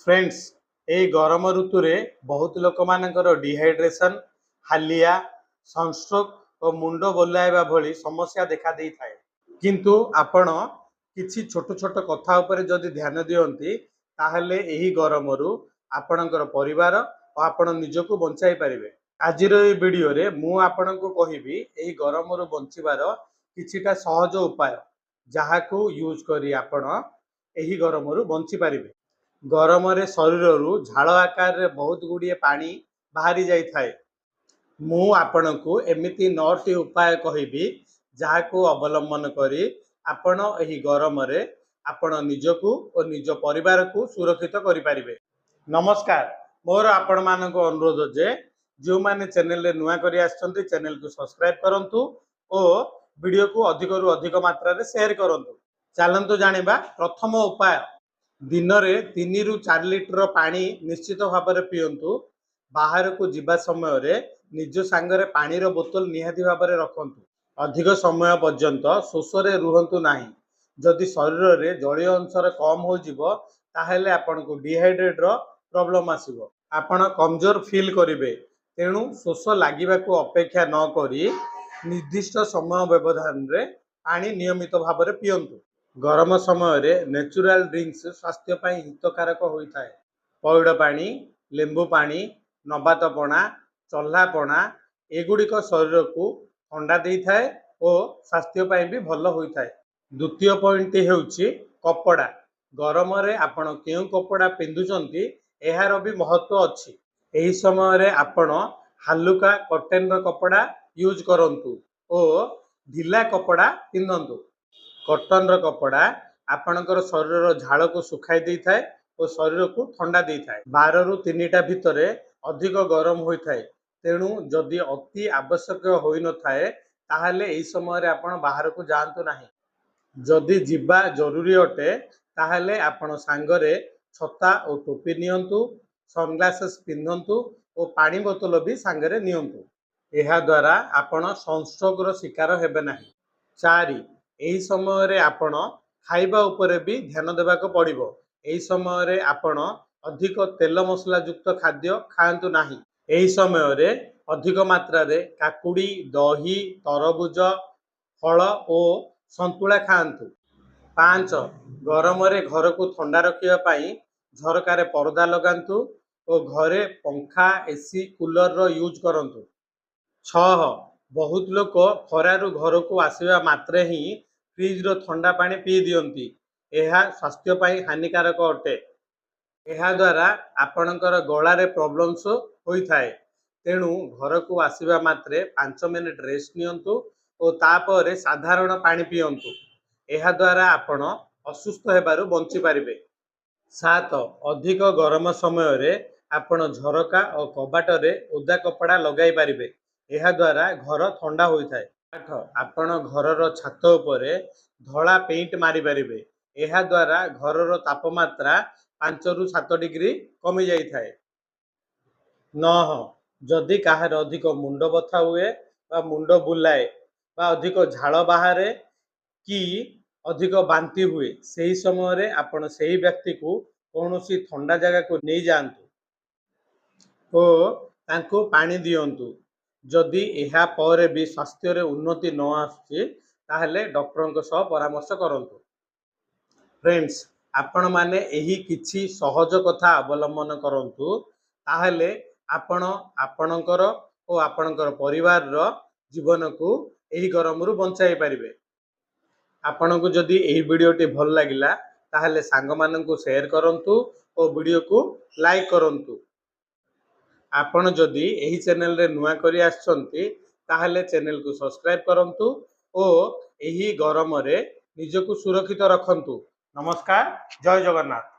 Friends ए गरम ऋतु रे बहुत लोक मानकर डिहाइड्रेशन हालिया सनस्ट्रोक और मुंड बुलाइबा भली समस्या देखा दी थाए किंतु आपण किछि छोट छोट कथा उपरे जदि ध्यान दियंती ताहले एही गरम रु आपणकर परिवार और आपण निजको बंचाई परिबे। आजिर ए वीडियो रे मु आपणको कहिबी एही गरम रु बंचिबार किछिटा सहज उपाय जहाको यूज करी आपण एही गरम रु बंची परिबे। गरम रे शरीर रु झाड़ आकार रे बहुत गुड़िए पानी बाहरी जाई थाए। मु आपणको एमिति 9टी उपाय कहिबी जहाको अवलंबन करी आपण एही गरम रे आपण निजको और निज परिवार को सुरक्षित करि परिबे। नमस्कार, मोर आपण मानको अनुरोध जे जो माने चैनल रे नुआ करी आछंती चैनल को सब्सक्राइब करंतु और वीडियो को अधिक रु अधिक मात्रा रे शेयर करंतु। चलंतु जानिबा प्रथम उपाय। दिन रे 3 रु 4 लिटर पानी निश्चित भाव में पियंतु। बाहर को जीवा समय रे निज सांगरे पानी रो बोतल निहाती भाव में रखंतु। अधिक समय पर्यंत शोष रे रुहंतु नाही। जदि शरीर रे जलीय अंशर कम हो जिवो ताहेले आपन को डिहाइड्रेट रो प्रॉब्लम आसीबो। आपन कमजोर फील करिवे। तेणु शोष लागिबा को अपेक्षा न करी निर्दिष्ट समय व्यवधान रे पानी नियमित भाव में पियंतु। गरम समय रे नेचुरल ड्रिंक्स स्वास्थ्य पाई हितकारक होई थाए। पौड़ पानी, लेंबू पानी, नबात पणा, चल्हा पणा एगुड़िक शरीर को ठंडा देई थाए और स्वास्थ्य पाई भी भल होई थाए। द्वितीय पॉइंट हेउची कपड़ा। गरम रे आपण केउ कपड़ा पिंधुचंती एहार भी महत्व अछि। एही समय रे आपण हालुका कॉटन रो कपड़ा यूज करंतु और ढिला कपड़ा पिंधंतु। कॉटन रो कपड़ा आपणकर शरीर झाड़ को सुखाई दी थाए और शरीर को ठंडा दी थाए। 12 रु 3टा भितरे अधिक गरम होई थाए। तेणु जदि अति आवश्यक होई न थाए ताहले एही समय रे आपण बाहर को जांतु नाही। जदि जिबा जरूरी अटे ताहले आपण सांगरे छता और टोपी नियंतु, सनग्लासेस पिंधंतु और पानी बोतल भी सांगरे नियंतु। एहा द्वारा आपण सनस्ट्रोक रो शिकार हेबे नाही। 4 एही समय रे आपण खाइबा उपरे भी ध्यान देबा को पड़िबो। एही समय रे आपण अधिक तेल मसला युक्त खाद्य खाआंतु नाही। एही समय रे अधिक मात्रा रे काकुड़ी, दही, तरबुज, फल और संतुला खाआंतु। 5 गरम रे घर को ठंडा रखिया पाई झरका रे पर्दा लगांतु और घरे पंखा, एसी, कूलर रो यूज करंतु। 6 बहुत लोक खरारु घर को आसीबा मात्रे ही फ्रिज रो ठंडा पानी पी दियंती। एहा स्वास्थ्य पाई हानिकारक अटे। एहा द्वारा आपणकर गला रे प्रॉब्लम्स होई थाए। तेणु घर को आसीबा मात्रे 5 मिनिट रेस्ट नियंतु और तापरे साधारण पानी पियंतु। एहा द्वारा आपण असुस्थ हेबारु बंची पारिबे। 7 अधिक गरम समय रे आपण झरका और कबाट रे ओदा कपड़ा लगाई पारिबे। एहा द्वारा घर ठंडा होई थाए। 8 आपण घर रो छात उपरे धला पेंट मारी पारिबे। एहा द्वारा घर रो तापमात्रा 5 रु 7 डिग्री कमी जाई थाए। 9 जदि काहर अधिक मुंड बथा हुए बा मुंड बुलाए बा अधिक झाड़ बाहरे कि अधिक बांती हुए सही समय रे आपण सही व्यक्ति को कौनसी ठंडा जगह को नहीं जांतु और तांको पानी दियंतु। जदि एहा परे भी स्वास्थ्य रे उन्नति न आसुची ताहले डॉक्टर को सह परामर्श करंतु। फ्रेंड्स आपण माने एही किछि सहज कथा अवलंबन करंतु ताहले आपण आपणकर और आपणकर परिवार रो जीवन को एही गरम रु बंचाई परिबे। आपण को जदि एही वीडियोटी भल लागिला ताहले सांग माननकु शेयर करंतु और वीडियो को लाइक करंतु। आपण जदि एही चैनल रे नुआ करी आछंती ताहले चैनल को सब्सक्राइब करंतु और एही गरम रे निजको सुरक्षित रखंतु। नमस्कार, जय जगन्नाथ।